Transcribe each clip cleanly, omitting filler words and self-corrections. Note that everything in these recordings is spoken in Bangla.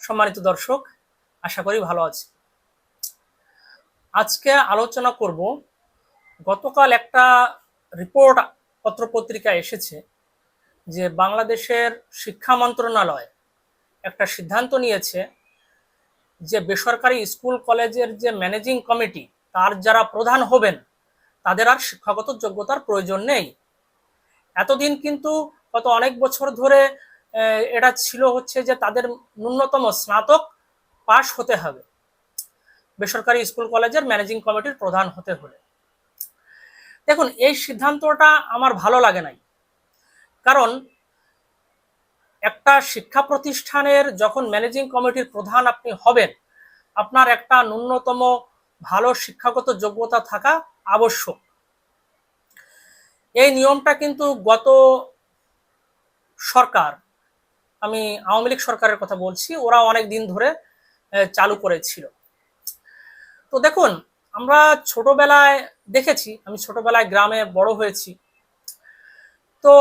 সম্মানিত দর্শক, আশা করি ভালো আছে। আজকে আলোচনা করব, গতকাল একটা রিপোর্ট পত্রপত্রিকায় এসেছে যে বাংলাদেশের শিক্ষা মন্ত্রণালয় একটা সিদ্ধান্ত নিয়েছে যে বেসরকারি স্কুল কলেজের যে ম্যানেজিং কমিটি তার যারা প্রধান হবেন তাদের আর শিক্ষাগত যোগ্যতার প্রয়োজন নেই। এতদিন কিন্তু গত অনেক বছর ধরে এটা ছিল হচ্ছে যে তাদের ন্যূনতম স্নাতক পাশ হতে হবে বেসরকারি স্কুল কলেজের ম্যানেজিং কমিটির প্রধান হতে হলে। দেখুন, এই সিদ্ধান্তটা আমার ভালো লাগে নাই, কারণ একটা শিক্ষা প্রতিষ্ঠানের যখন ম্যানেজিং কমিটির প্রধান আপনি হবেন, আপনার একটা ন্যূনতম ভালো শিক্ষাগত যোগ্যতা থাকা আবশ্যক। এই নিয়মটা কিন্তু গত সরকার, আমি আওয়ামী লীগ সরকারের কথা বলছি, ওরা অনেক দিন ধরে চালু করেছিল। তো দেখুন, আমরা ছোটবেলায় দেখেছি, আমি ছোটবেলায় গ্রামে বড় হয়েছি, তো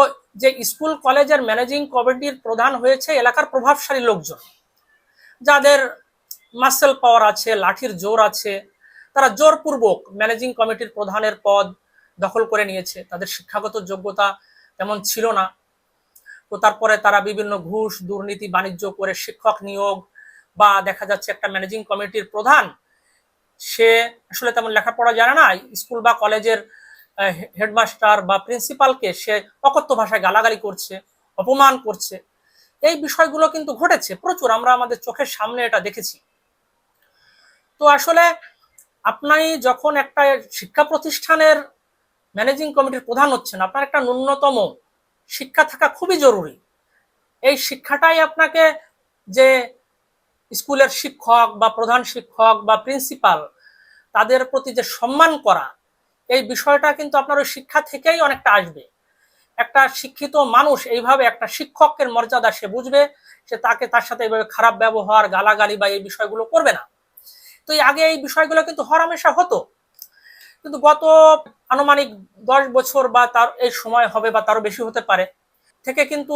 যে স্কুল কলেজের ম্যানেজিং কমিটির প্রধান হয়েছে এলাকার প্রভাবশালী লোকজন, যাদের মাসেল পাওয়ার আছে, লাঠির জোর আছে, তারা জোরপূর্বক ম্যানেজিং কমিটির প্রধানের পদ দখল করে নিয়েছে। তাদের শিক্ষাগত যোগ্যতা তেমন ছিল না, তো তারপরে তারা বিভিন্ন ঘুষ দুর্নীতি বাণিজ্য করে শিক্ষক নিয়োগ, বা দেখা যাচ্ছে একটা ম্যানেজিং কমিটির প্রধান সে আসলে তেমন লেখাপড়া জানে না, স্কুল বা কলেজের হেডমাস্টার বা প্রিন্সিপালকে সে অকথ্য ভাষায় গালাগালি করছে, অপমান করছে। এই বিষয়গুলো কিন্তু ঘটেছে প্রচুর, আমরা আমাদের চোখের সামনে এটা দেখেছি। তো আসলে আপনি যখন একটা শিক্ষা প্রতিষ্ঠানের ম্যানেজিং কমিটির প্রধান হচ্ছেন, আপনার একটা ন্যূনতম শিক্ষা থাকা খুবই জরুরি। এই শিক্ষাটাই আপনাকে যে স্কুলের শিক্ষক বা প্রধান শিক্ষক বা প্রিন্সিপাল তাদের প্রতি যে সম্মান করা, এই বিষয়টা কিন্তু আপনার ওই শিক্ষা থেকেই অনেকটা আসবে। একটা শিক্ষিত মানুষ এইভাবে একটা শিক্ষকের মর্যাদা সে বুঝবে, সে তার সাথে এইভাবে খারাপ ব্যবহার গালাগালি বা এই বিষয়গুলো করবে না। তো আগে এই বিষয়গুলো কিন্তু হরহামেশা হতো, কিন্তু গত আনুমানিক 10 বছর বা তার এই সময় হবে বা তারও বেশি হতে পারে থেকে কিন্তু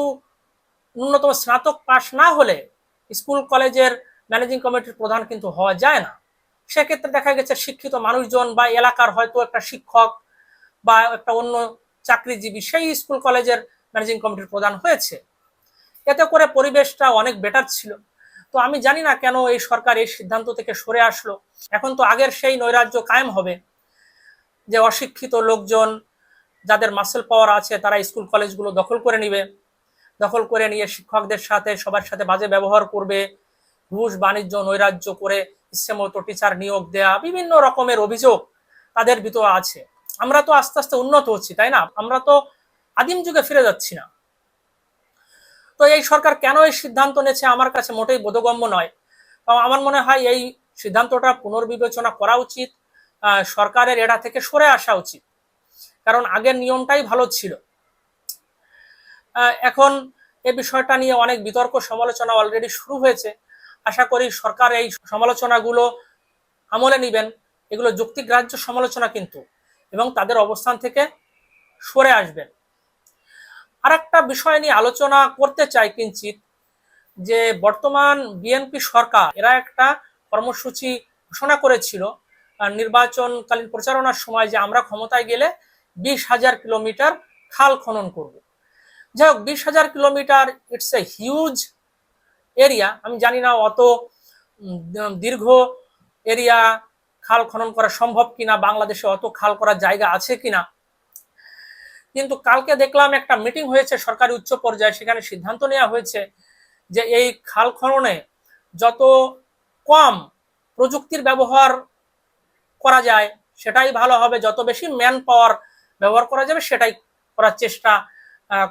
ন্যূনতম স্নাতক পাশ না হলে স্কুল কলেজের ম্যানেজিং কমিটির প্রধান কিন্তু হওয়া যায় না। সেক্ষেত্রে দেখা গেছে শিক্ষিত মানুষজন বা এলাকার হয়তো একটা শিক্ষক বা একটা অন্য চাকরিজীবী সেই স্কুল কলেজের ম্যানেজিং কমিটির প্রধান হয়েছে। এতে করে পরিবেশটা অনেক বেটার ছিল। তো আমি জানি না কেন এই সরকার এই সিদ্ধান্ত থেকে সরে আসলো। এখন তো আগের সেই নৈরাজ্য কায়েম হবে, যে অশিক্ষিত লোকজন যাদের মাসেল পাওয়ার আছে তারা স্কুল কলেজগুলো দখল করে নিবে, দখল করে নিয়ে শিক্ষকদের সাথে সবার সাথে বাজে ব্যবহার করবে, ঘুষ বাণিজ্য নৈরাজ্য করে ইচ্ছে মতো টিচার নিয়োগ দেয়া, বিভিন্ন রকমের অভিযোগ তাদের ভিতর আছে। আমরা তো আস্তে আস্তে উন্নত হচ্ছি, তাই না? আমরা তো আদিম যুগে ফিরে যাচ্ছি না। তো এই সরকার কেন এই সিদ্ধান্ত নিয়েছে আমার কাছে মোটেই বোধগম্য নয়। আমার মনে হয় এই সিদ্ধান্তটা পুনর্বিবেচনা করা উচিত, সরকারের এটা থেকে সরে আসা উচিত, কারণ আগের নিয়মটাই ভালো ছিল। এখন এই বিষয়টা নিয়ে অনেক বিতর্ক সমালোচনা অলরেডি শুরু হয়েছে। আশা করি সরকার এই সমালোচনাগুলো আমলে নেবেন, এগুলো যুক্তিগ্রাহ্য সমালোচনা কিন্তু, এবং তাদের অবস্থান থেকে সরে আসবেন। আর একটা বিষয় নিয়ে আলোচনা করতে চাই কিঞ্চিত, যে বর্তমান বিএনপি সরকার এরা একটা কর্মসূচি ঘোষণা করেছিল নির্বাচনকালীন প্রচারণার সময়, যে আমরা ক্ষমতায় গেলে 20,000 কিলোমিটার খাল খনন করব। যাই হোক, 20,000 kilometre it's a huge area. আমি জানি না অত দীর্ঘ এরিয়া খাল খনন করা সম্ভব কিনা, বাংলাদেশে অত খাল করার জায়গা আছে কিনা। কিন্তু কালকে দেখলাম একটা মিটিং হয়েছে সরকারি উচ্চ পর্যায়ে, সেখানে সিদ্ধান্ত নেওয়া হয়েছে যে এই খাল খননে যত কম প্রযুক্তির ব্যবহার করা যায় সেটাই ভালো হবে, যত বেশি ম্যান পাওয়ার ব্যবহার করা যাবে সেটাই করার চেষ্টা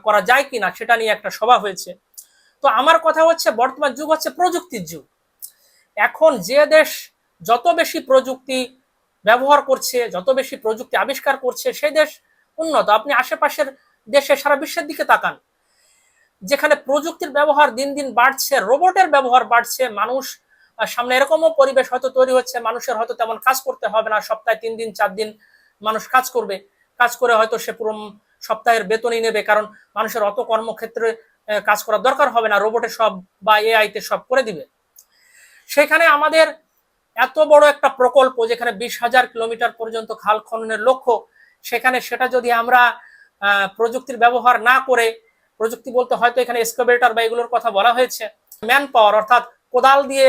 করা যায় কিনা সেটা নিয়ে একটা সভা হয়েছে। তো আমার কথা হচ্ছে, বর্তমান যুগ হচ্ছে প্রযুক্তির যুগ। এখন যে দেশ যত বেশি প্রযুক্তি ব্যবহার করছে, যত বেশি প্রযুক্তি আবিষ্কার করছে, সেই দেশ উন্নত। আপনি আশেপাশের দেশে সারা বিশ্বের দিকে তাকান, যেখানে প্রযুক্তির ব্যবহার দিন দিন বাড়ছে, রোবটের ব্যবহার বাড়ছে, মানুষ সামনে এরকমও পরিবেশ হয়তো তৈরি হচ্ছে, মানুষের হয়তো তেমন কাজ করতে হবে না, সপ্তাহে 3 দিন 4 দিন মানুষ কাজ করবে, কাজ করে হয়তো সে পুরো সপ্তাহের বেতনই নেবে, কারণ মানুষের অত কর্মক্ষেত্রে কাজ করার দরকার হবে না, রোবটে সব বা এআই তে সব করে দিবে। সেখানে আমাদের এত বড় একটা প্রকল্প যেখানে 20,000 কিলোমিটার পর্যন্ত খাল খননের লক্ষ্য, সেখানে সেটা যদি আমরা প্রযুক্তির ব্যবহার না করে, প্রযুক্তি বলতে হয়তো এখানে এক্সকাভেটর বা এগুলোর কথা বলা হয়েছে, ম্যান পাওয়ার অর্থাৎ কোদাল দিয়ে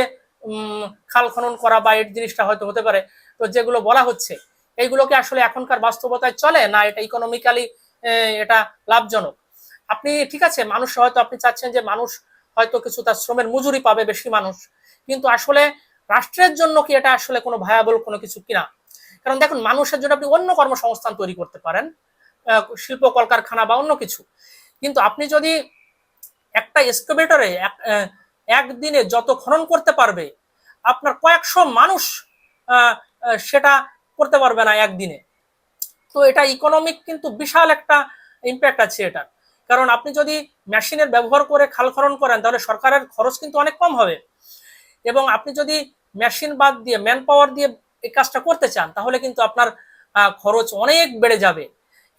খাল খনন করা বা এই জিনিসটা হয়তো হতে পারে, তো যেগুলো বলা হচ্ছে এইগুলোকে আসলে এখনকার বাস্তবতায় চলে না, এটা ইকোনমিক্যালি এটা লাভজনক। আপনি ঠিক আছে, মানুষ হয়তো আপনি চাচ্ছেন যে মানুষ হয়তো কিছু তার শ্রমের মজুরি পাবে বেশি মানুষ, কিন্তু আসলে রাষ্ট্রের জন্য কি এটা আসলে কোনো ভায়াবল কোনো কিছু কিনা? কারণ দেখুন, মানুষের জন্য আপনি অন্য কর্মসংস্থান তৈরি করতে পারেন, শিল্প কলকারখানা বা অন্য কিছু, কিন্তু আপনি যদি একটা এক্সকাভেটরে একদিনে যত খনন করতে পারবে, আপনার কয়েকশো মানুষ সেটা করতে পারবে না একদিনে। তো এটা ইকোনমিক কিন্তু বিশাল একটা ইম্প্যাক্ট আছে এটার। কারণ আপনি যদি মেশিনের ব্যবহার করে খাল খনন করেন তাহলে সরকারের খরচ কিন্তু অনেক কম হবে, এবং আপনি যদি মেশিন বাদ দিয়ে ম্যান পাওয়ার দিয়ে এই কাজটা করতে চান তাহলে কিন্তু আপনার খরচ অনেক বেড়ে যাবে।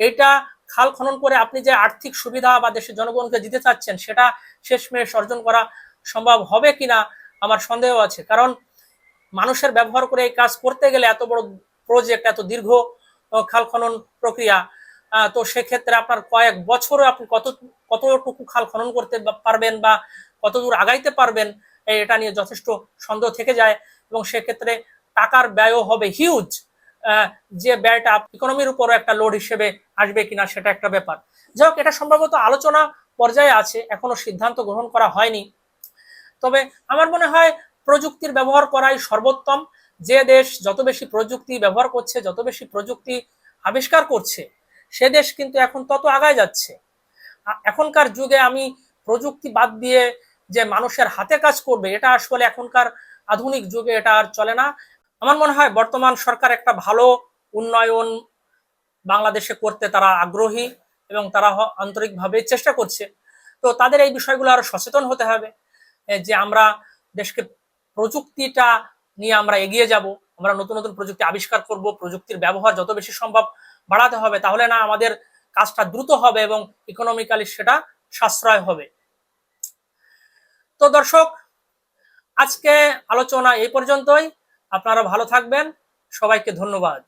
এটা খাল খনন করে আপনি যে আর্থিক সুবিধা বা দেশের জনগণকে দিতে চাচ্ছেন সেটা শেষমেশ অর্জন করা সম্ভব হবে কিনা আমার সন্দেহ আছে। কারণ মানুষের ব্যবহার করে এই কাজ করতে গেলে এত বড় প্রজেক্ট, এত দীর্ঘ খাল খনন প্রক্রিয়া, তো সেক্ষেত্রে আপনার কয়েক বছরে আপনি কতটুকু খাল খনন করতে পারবেন বা কতদূর আগাইতে পারবেন এটা নিয়ে যথেষ্ট সন্দেহ থেকে যায়, এবং সেক্ষেত্রে টাকার ব্যয়ও হবে হিউজ, যে ব্যয়টা ইকোনমির উপরও একটা লোড হিসেবে আসবে কিনা সেটা একটা ব্যাপার। যাই হোক, এটা সম্ভবত আলোচনা পর্যায়ে আছে, এখনো সিদ্ধান্ত গ্রহণ করা হয়নি। তবে আমার মনে হয় প্রযুক্তির ব্যবহার করাই সর্বোত্তম। যে দেশ যত বেশি প্রযুক্তি ব্যবহার করছে, যত বেশি প্রযুক্তি আবিষ্কার করছে, সে দেশ কিন্তু এখন তত আগায় যাচ্ছে। এখনকার যুগে আমি প্রযুক্তি বাদ দিয়ে যে মানুষের হাতে কাজ করবে, এটা আসলে এখনকার আধুনিক যুগে এটা আর চলে না। আমার মনে হয় বর্তমান সরকার একটা ভালো উন্নয়ন বাংলাদেশে করতে তারা আগ্রহী এবং তারা আন্তরিকভাবে চেষ্টা করছে। তো তাদের এই বিষয়গুলো আরো সচেতন হতে হবে, যে আমরা দেশকে প্রযুক্তিটা নিয়ে আমরা এগিয়ে যাব, আমরা নতুন নতুন প্রযুক্তি আবিষ্কার করব, প্রযুক্তির ব্যবহার যত বেশি সম্ভব বাড়াতে হবে, তাহলে না আমাদের কাজটা দ্রুত হবে এবং ইকোনমিক্যালি সেটা সাশ্রয় হবে। তো দর্শক, আজকে আলোচনা এই পর্যন্তই। আপনারা ভালো থাকবেন, সবাইকে ধন্যবাদ।